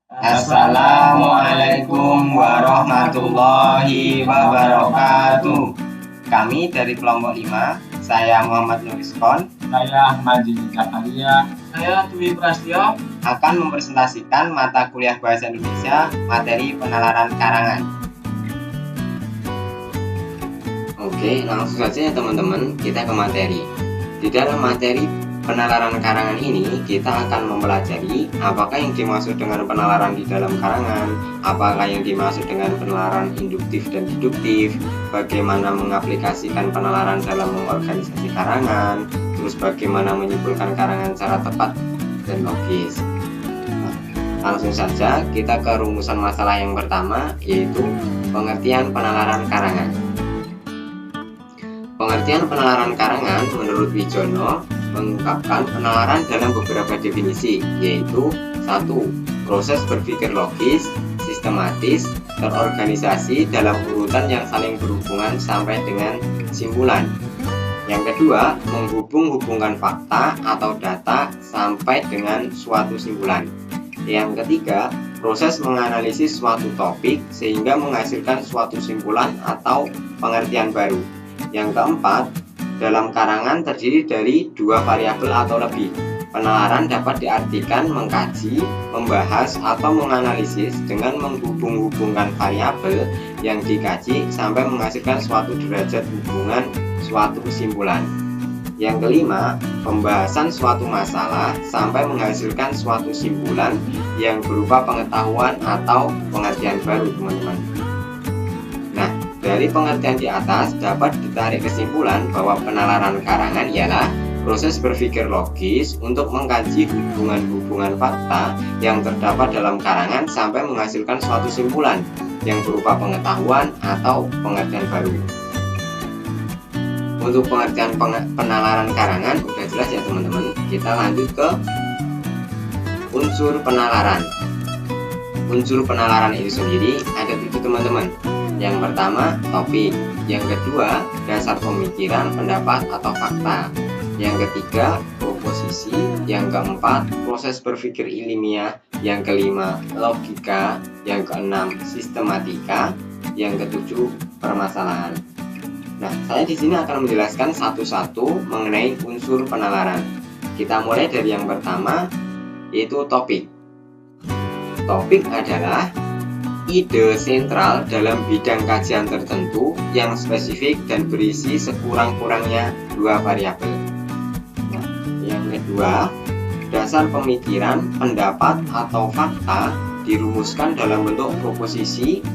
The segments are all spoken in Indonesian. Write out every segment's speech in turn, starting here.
Assalamualaikum warahmatullahi wabarakatuh. Kami dari kelompok 5, saya Muhammad Nuriskon, Saya Ahmad Zakaria, saya Dwi Prasetyo akan mempresentasikan mata kuliah Bahasa Indonesia materi penalaran karangan. Oke, langsung saja ya teman-teman, kita ke materi. Di dalam materi penalaran karangan ini, kita akan mempelajari apakah yang dimaksud dengan penalaran di dalam karangan, apakah yang dimaksud dengan penalaran induktif dan deduktif, bagaimana mengaplikasikan penalaran dalam mengorganisasi karangan, terus bagaimana menyimpulkan karangan secara tepat dan logis. Langsung saja kita ke rumusan masalah yang pertama, yaitu pengertian penalaran karangan. Pengertian penalaran karangan menurut Wijono mengungkapkan penalaran dalam beberapa definisi, yaitu 1. Proses berpikir logis, sistematis, terorganisasi dalam urutan yang saling berhubungan sampai dengan kesimpulan. Yang kedua, menghubung-hubungkan fakta atau data sampai dengan suatu simpulan. Yang ketiga, proses menganalisis suatu topik sehingga menghasilkan suatu simpulan atau pengertian baru. Yang keempat, dalam karangan terdiri dari 2 variabel atau lebih. Penalaran dapat diartikan mengkaji, membahas, atau menganalisis dengan menghubung-hubungkan variabel yang dikaji sampai menghasilkan suatu derajat hubungan suatu kesimpulan. Yang kelima, pembahasan suatu masalah sampai menghasilkan suatu simpulan yang berupa pengetahuan atau pengertian baru, teman-teman. Nah, dari pengertian di atas dapat ditarik kesimpulan bahwa penalaran karangan ialah proses berpikir logis untuk mengkaji hubungan-hubungan fakta yang terdapat dalam karangan sampai menghasilkan suatu simpulan yang berupa pengetahuan atau pengertian baru. Untuk pengertian penalaran karangan udah jelas ya teman-teman. Kita lanjut ke unsur penalaran. Unsur penalaran itu sendiri ada 7 teman-teman. Yang pertama, topik. Yang kedua, dasar pemikiran, pendapat atau fakta. Yang ketiga, proposisi. Yang keempat, proses berpikir ilmiah. Yang kelima, logika. Yang keenam, sistematika. Yang ketujuh, permasalahan. Nah, saya di sini akan menjelaskan satu-satu mengenai unsur penalaran. Kita mulai dari yang pertama, yaitu topik. Topik adalah ide sentral dalam bidang kajian tertentu yang spesifik dan berisi sekurang-kurangnya 2 variabel. Nah, yang kedua, dasar pemikiran, pendapat atau fakta dirumuskan dalam bentuk proposisi,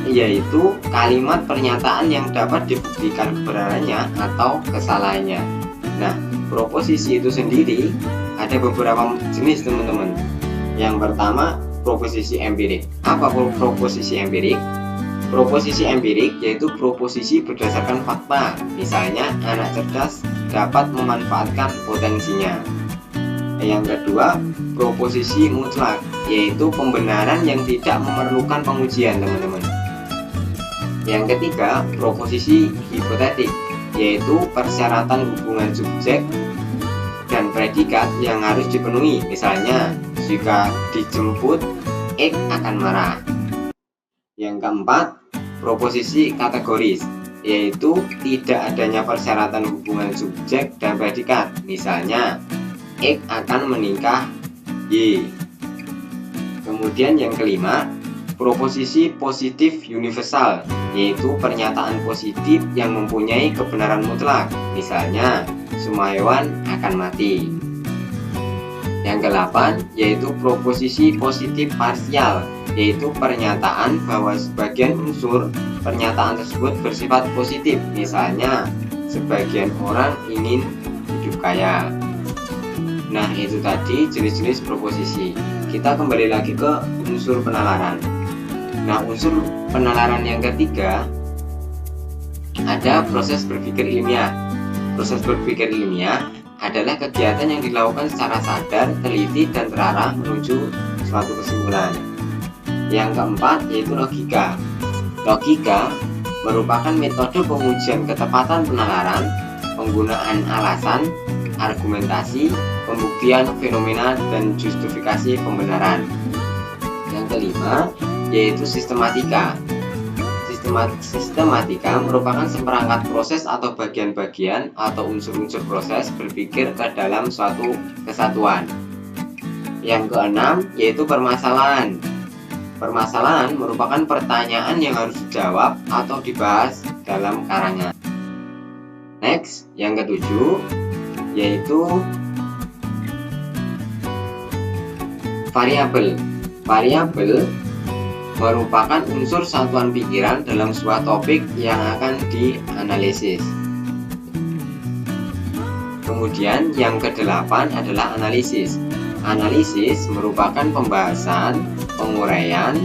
yaitu kalimat pernyataan yang dapat dibuktikan kebenarannya atau kesalahannya. Nah, proposisi itu sendiri ada beberapa jenis, teman-teman. Yang pertama, proposisi empirik. Apa proposisi empirik? Proposisi empirik yaitu proposisi berdasarkan fakta. Misalnya, anak cerdas dapat memanfaatkan potensinya. Yang kedua, proposisi mutlak, yaitu pembenaran yang tidak memerlukan pengujian, teman-teman. Yang ketiga, proposisi hipotetik, yaitu persyaratan hubungan subjek dan predikat yang harus dipenuhi. Misalnya, jika dijemput, X akan marah. Yang keempat, proposisi kategoris, yaitu tidak adanya persyaratan hubungan subjek dan predikat. Misalnya, X akan menikah Y. Kemudian yang kelima, proposisi positif universal, yaitu pernyataan positif yang mempunyai kebenaran mutlak. Misalnya, semua hewan akan mati. Yang ke-8 yaitu proposisi positif parsial, yaitu pernyataan bahwa sebagian unsur pernyataan tersebut bersifat positif. Misalnya, sebagian orang ingin hidup kaya. Nah, itu tadi jenis-jenis proposisi. Kita kembali lagi ke unsur penalaran. Nah, unsur penalaran yang ketiga ada proses berpikir ilmiah. Proses berpikir ilmiah adalah kegiatan yang dilakukan secara sadar, teliti, dan terarah menuju suatu kesimpulan. Yang keempat yaitu logika. Logika merupakan metode pengujian ketepatan penalaran, penggunaan alasan, argumentasi, pembuktian fenomena, dan justifikasi pembenaran. kelima yaitu sistematika. Sistematika merupakan seperangkat proses atau bagian-bagian atau unsur-unsur proses berpikir ke dalam suatu kesatuan. Yang keenam yaitu permasalahan. Permasalahan merupakan pertanyaan yang harus dijawab atau dibahas dalam karangan. Next, yang ketujuh yaitu variabel. Variabel merupakan unsur satuan pikiran dalam sebuah topik yang akan dianalisis. Kemudian yang kedelapan adalah analisis. Analisis merupakan pembahasan, penguraian,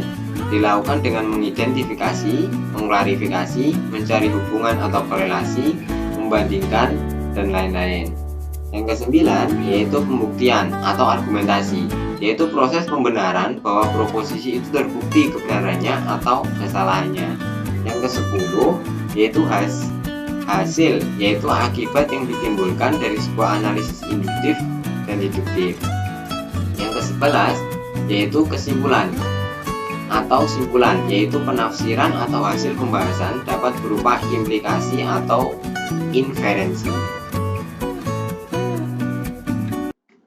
dilakukan dengan mengidentifikasi, mengklarifikasi, mencari hubungan atau korelasi, membandingkan, dan lain-lain. Yang kesembilan yaitu pembuktian atau argumentasi, yaitu proses pembenaran bahwa proposisi itu terbukti kebenarannya atau kesalahannya. Yang kesepuluh yaitu hasil, yaitu akibat yang ditimbulkan dari sebuah analisis induktif dan deduktif. Yang kesebelas yaitu kesimpulan atau simpulan, yaitu penafsiran atau hasil pembahasan dapat berupa implikasi atau inferensi.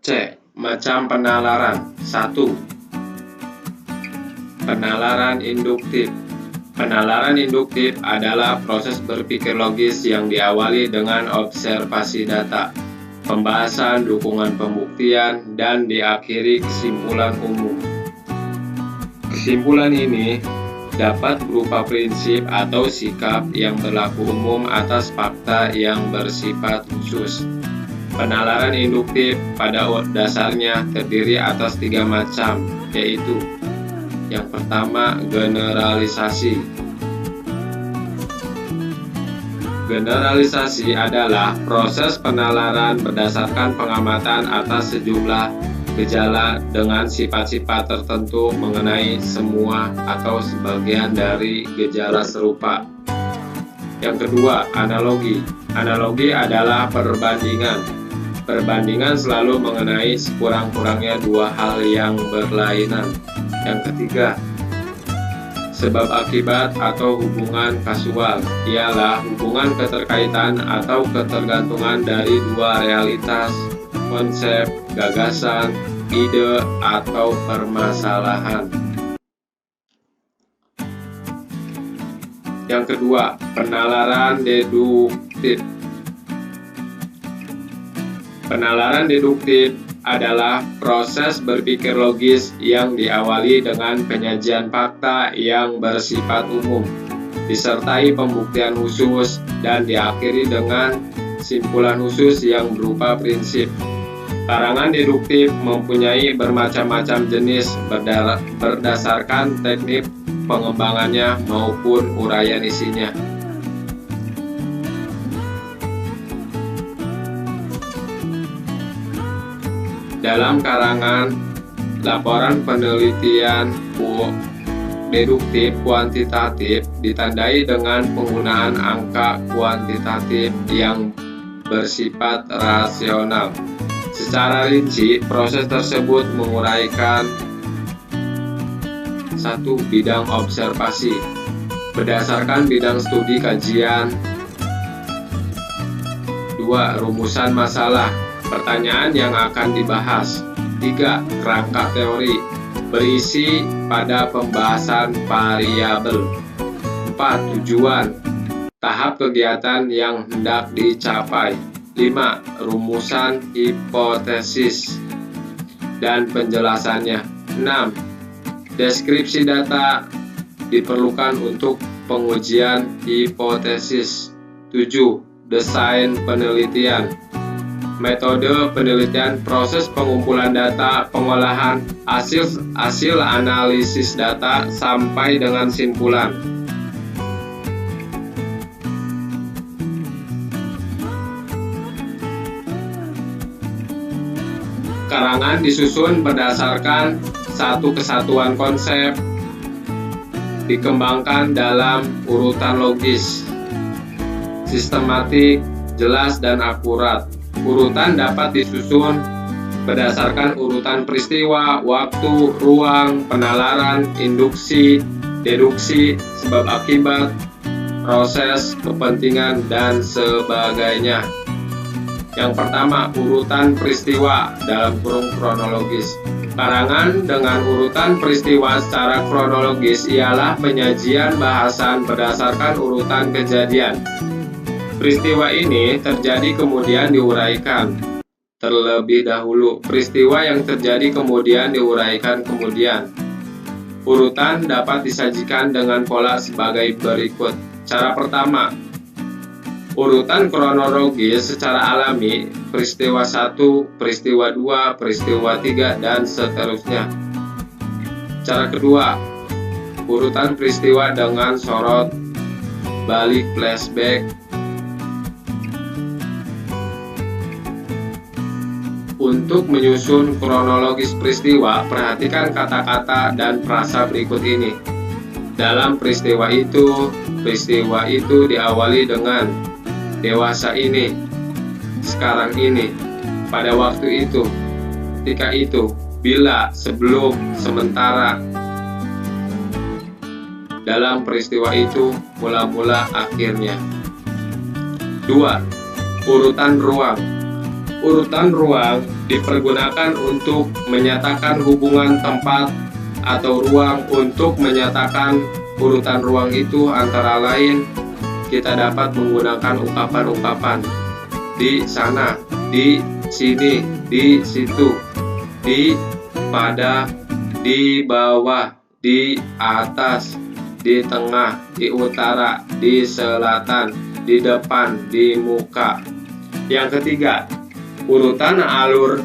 C. Macam penalaran. 1. Penalaran induktif. Penalaran induktif adalah proses berpikir logis yang diawali dengan observasi data, pembahasan dukungan pembuktian, dan diakhiri kesimpulan umum. Kesimpulan ini dapat berupa prinsip atau sikap yang berlaku umum atas fakta yang bersifat khusus. Penalaran induktif pada dasarnya terdiri atas 3 macam, yaitu yang pertama, generalisasi. Generalisasi adalah proses penalaran berdasarkan pengamatan atas sejumlah gejala dengan sifat-sifat tertentu mengenai semua atau sebagian dari gejala serupa. Yang kedua, analogi. Analogi adalah perbandingan. Perbandingan selalu mengenai sekurang-kurangnya 2 hal yang berlainan. Yang ketiga, sebab akibat atau hubungan kasual, ialah hubungan keterkaitan atau ketergantungan dari 2 realitas, konsep, gagasan, ide, atau permasalahan. Yang kedua, penalaran deduktif. Penalaran deduktif adalah proses berpikir logis yang diawali dengan penyajian fakta yang bersifat umum, disertai pembuktian khusus, dan diakhiri dengan simpulan khusus yang berupa prinsip. Karangan deduktif mempunyai bermacam-macam jenis berdasarkan teknik pengembangannya maupun uraian isinya. Dalam karangan laporan penelitian deduktif kuantitatif ditandai dengan penggunaan angka kuantitatif yang bersifat rasional. Secara rinci, proses tersebut menguraikan 1. Bidang observasi berdasarkan bidang studi kajian. 2. Rumusan masalah, pertanyaan yang akan dibahas. 3. Kerangka teori, berisi pada pembahasan variabel. 4. Tujuan, tahap kegiatan yang hendak dicapai. 5. Rumusan hipotesis dan penjelasannya. 6. Deskripsi data diperlukan untuk pengujian hipotesis. 7. Desain penelitian, metode penelitian, proses pengumpulan data, pengolahan hasil analisis data sampai dengan simpulan. Karangan disusun berdasarkan satu kesatuan konsep, dikembangkan dalam urutan logis, sistematik, jelas, dan akurat. Urutan dapat disusun berdasarkan urutan peristiwa, waktu, ruang, penalaran, induksi, deduksi, sebab akibat, proses, kepentingan, dan sebagainya. Yang pertama, urutan peristiwa dalam kurung kronologis. Karangan dengan urutan peristiwa secara kronologis ialah penyajian bahasan berdasarkan urutan kejadian. Peristiwa ini terjadi kemudian diuraikan terlebih dahulu. Peristiwa yang terjadi kemudian diuraikan kemudian. Urutan dapat disajikan dengan pola sebagai berikut. Cara pertama, urutan kronologis secara alami, peristiwa 1, peristiwa 2, peristiwa 3, dan seterusnya. Cara kedua, urutan peristiwa dengan sorot balik flashback. Untuk menyusun kronologis peristiwa, perhatikan kata-kata dan frasa berikut ini. Dalam peristiwa itu diawali dengan dewasa ini, sekarang ini, pada waktu itu, ketika itu, bila, sebelum, sementara. Dalam peristiwa itu, mula-mula, akhirnya. 2. Urutan ruang. Urutan ruang dipergunakan untuk menyatakan hubungan tempat atau ruang. Untuk menyatakan urutan ruang itu antara lain kita dapat menggunakan ungkapan-ungkapan di sana, di sini, di situ, di, pada, di bawah, di atas, di tengah, di utara, di selatan, di depan, di muka. Yang ketiga, urutan alur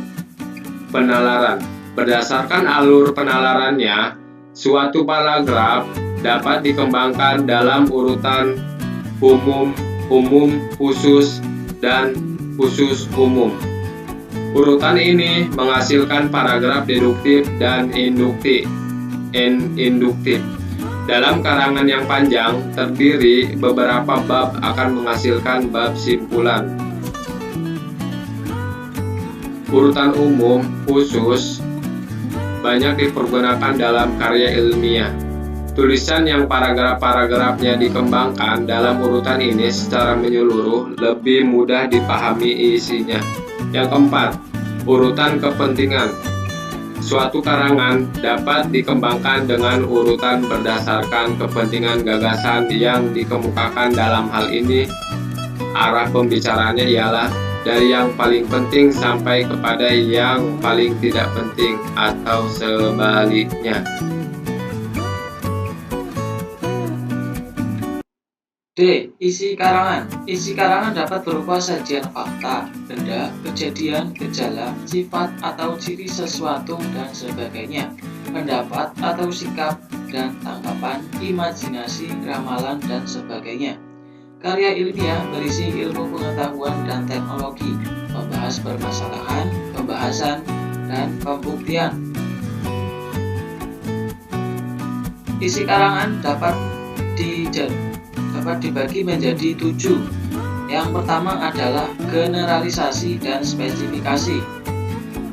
penalaran. Berdasarkan alur penalarannya, suatu paragraf dapat dikembangkan dalam urutan umum, umum, khusus, dan khusus umum. Urutan ini menghasilkan paragraf deduktif dan induktif. Dalam karangan yang panjang terdiri beberapa bab akan menghasilkan bab simpulan. Urutan umum, khusus, banyak dipergunakan dalam karya ilmiah. Tulisan yang paragraf-paragrafnya dikembangkan dalam urutan ini secara menyeluruh lebih mudah dipahami isinya. Yang keempat, urutan kepentingan. Suatu karangan dapat dikembangkan dengan urutan berdasarkan kepentingan gagasan yang dikemukakan. Dalam hal ini, arah pembicaraannya ialah dari yang paling penting sampai kepada yang paling tidak penting atau sebaliknya. D. Isi karangan. Isi karangan dapat berupa sajian fakta, benda, kejadian, gejala, sifat atau ciri sesuatu dan sebagainya, pendapat atau sikap dan tanggapan, imajinasi, ramalan dan sebagainya. Karya ilmiah berisi ilmu pengetahuan dan teknologi, membahas permasalahan, pembahasan, dan pembuktian. Isi karangan dapat dibagi menjadi 7. Yang pertama adalah generalisasi dan spesifikasi.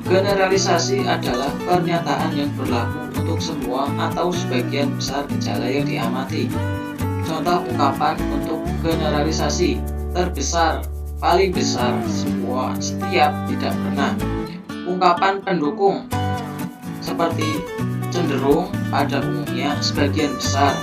Generalisasi adalah pernyataan yang berlaku untuk semua atau sebagian besar gejala yang diamati. Contoh ungkapan untuk generalisasi: terbesar, paling besar, semua, setiap, tidak pernah. Ungkapan pendukung seperti cenderung, pada umumnya, sebagian besar.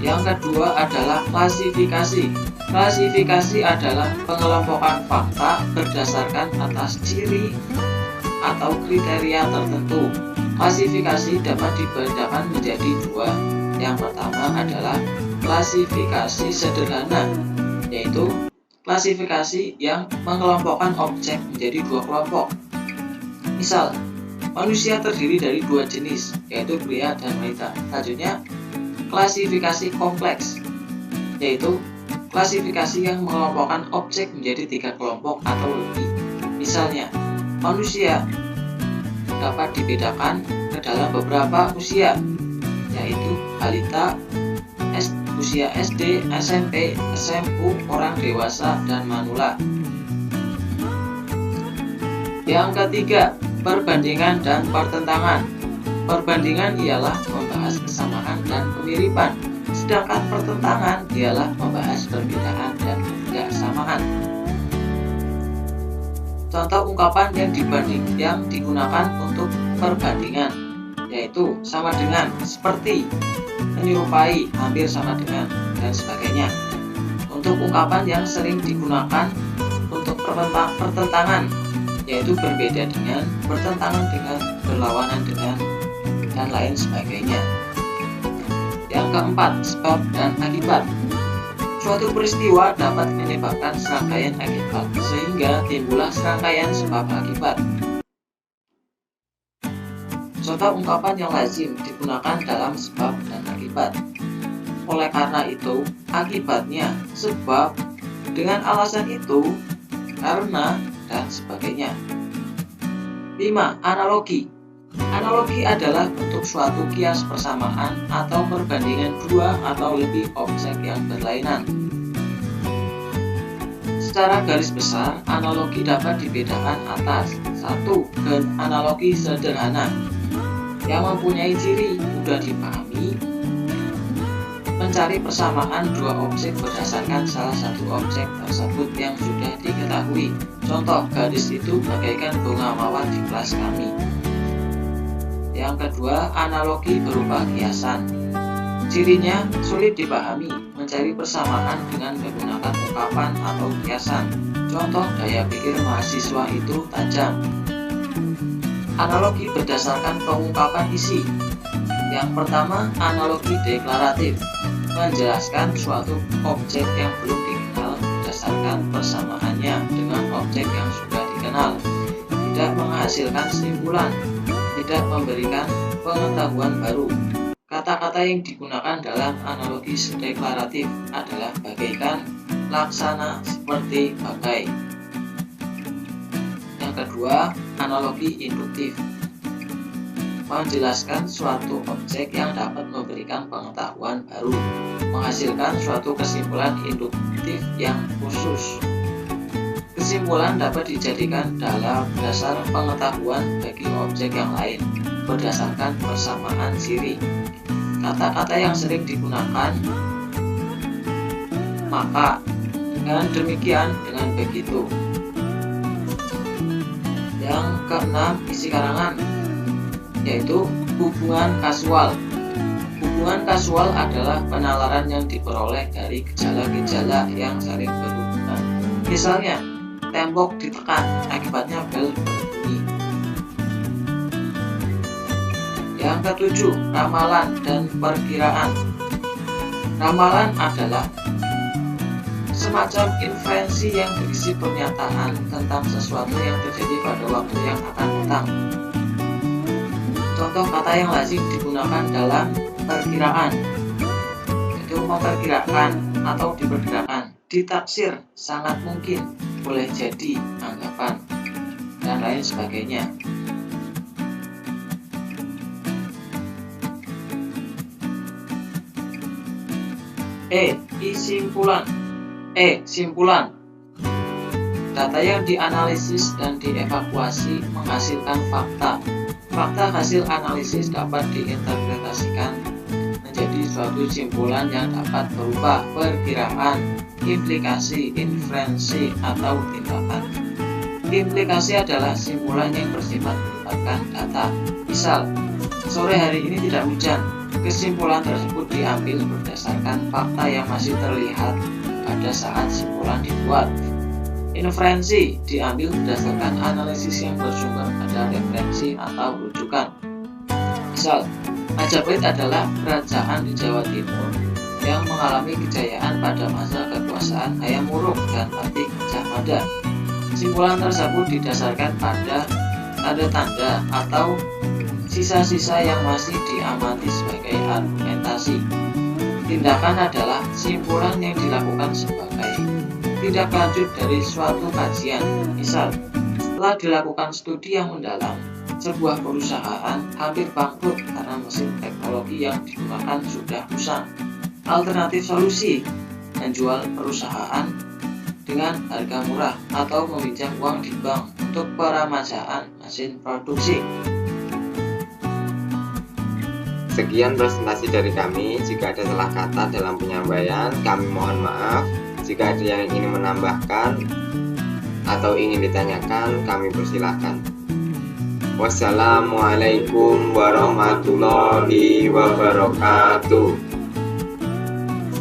Yang kedua adalah klasifikasi. Klasifikasi adalah pengelompokan fakta berdasarkan atas ciri atau kriteria tertentu. Klasifikasi dapat dibedakan menjadi 2. Yang pertama adalah klasifikasi sederhana, yaitu klasifikasi yang mengelompokkan objek menjadi 2 kelompok. Misal, manusia terdiri dari 2 jenis, yaitu pria dan wanita. Selanjutnya, klasifikasi kompleks, yaitu klasifikasi yang mengelompokkan objek menjadi 3 kelompok atau lebih. Misalnya, manusia dapat dibedakan ke dalam beberapa usia, yaitu balita, usia SD, SMP, SMU, orang dewasa, dan manula. Yang ketiga, perbandingan dan pertentangan. Perbandingan ialah membahas kesamaan dan kemiripan, sedangkan pertentangan ialah membahas perbedaan dan ketidaksamaan. Contoh ungkapan yang digunakan untuk perbandingan yaitu sama dengan, seperti, menyerupai, hampir sama dengan, dan sebagainya. Untuk ungkapan yang sering digunakan untuk pertentangan yaitu berbeda dengan, bertentangan dengan, berlawanan dengan, dan lain sebagainya. Yang keempat, sebab dan akibat. Suatu peristiwa dapat menyebabkan serangkaian akibat, sehingga timbullah serangkaian sebab akibat. Contoh ungkapan yang lazim digunakan dalam sebab dan akibat. Oleh karena itu, akibatnya, sebab, dengan alasan itu, karena, dan sebagainya. 5. Analogi. Analogi adalah bentuk suatu kias persamaan atau perbandingan dua atau lebih objek yang berlainan. Secara garis besar, analogi dapat dibedakan atas 1. Analogi sederhana yang mempunyai ciri mudah dipahami, mencari persamaan dua objek berdasarkan salah satu objek tersebut yang sudah diketahui. Contoh, gadis itu bagaikan bunga mawar di kelas kami. Yang kedua, analogi berupa kiasan. Cirinya sulit dipahami, mencari persamaan dengan menggunakan ungkapan atau kiasan. Contoh, daya pikir mahasiswa itu tajam. Analogi berdasarkan pengungkapan isi. Yang pertama, analogi deklaratif, menjelaskan suatu objek yang belum dikenal berdasarkan persamaannya dengan objek yang sudah dikenal, tidak menghasilkan kesimpulan, tidak memberikan pengetahuan baru. Kata-kata yang digunakan dalam analogi deklaratif adalah bagaikan, laksana, seperti, bagai. Yang kedua, analogi induktif, menjelaskan suatu objek yang dapat memberikan pengetahuan baru, menghasilkan suatu kesimpulan induktif yang khusus. Kesimpulan dapat dijadikan dalam dasar pengetahuan bagi objek yang lain berdasarkan persamaan ciri. Kata-kata yang sering digunakan, maka, dengan demikian, dengan begitu. Yang keenam, isi karangan, yaitu hubungan kasual. Hubungan kasual adalah penalaran yang diperoleh dari gejala-gejala yang saling berhubungan. Misalnya, tembok ditekan, akibatnya bel berbunyi. Yang ketujuh, ramalan dan perkiraan. Ramalan adalah semacam inferensi yang berisi pernyataan tentang sesuatu yang terjadi pada waktu yang akan datang. Contoh kata yang lazim digunakan dalam perkiraan, yaitu memperkirakan atau diperkirakan, ditaksir, sangat mungkin, boleh jadi, anggapan, dan lain sebagainya. Simpulan. Data yang dianalisis dan dievaluasi menghasilkan fakta. Fakta hasil analisis dapat diinterpretasikan menjadi suatu simpulan yang dapat berupa perkiraan, implikasi, inferensi, atau tindakan. Implikasi adalah simpulan yang bersifat melibatkan data. Misal, sore hari ini tidak hujan. Kesimpulan tersebut diambil berdasarkan fakta yang masih terlihat pada saat simpulan dibuat. Inferensi diambil berdasarkan analisis yang bersumber pada referensi atau rujukan. Misal, Majapahit adalah kerajaan di Jawa Timur yang mengalami kejayaan pada masa kekuasaan Hayam Wuruk dan Patih Gajah Mada. Simpulan tersebut didasarkan pada tanda-tanda atau sisa-sisa yang masih diamati sebagai argumentasi. Tindakan adalah simpulan yang dilakukan sebagai tindak lanjut dari suatu kajian. Misal, setelah dilakukan studi yang mendalam, sebuah perusahaan hampir bangkrut karena mesin teknologi yang digunakan sudah usang. Alternatif solusi, menjual perusahaan dengan harga murah atau meminjam uang di bank untuk peramajaan mesin produksi. Sekian presentasi dari kami. Jika ada salah kata dalam penyampaian, kami mohon maaf. Jika ada yang ingin menambahkan atau ingin ditanyakan, kami persilahkan. Wassalamualaikum warahmatullahi wabarakatuh.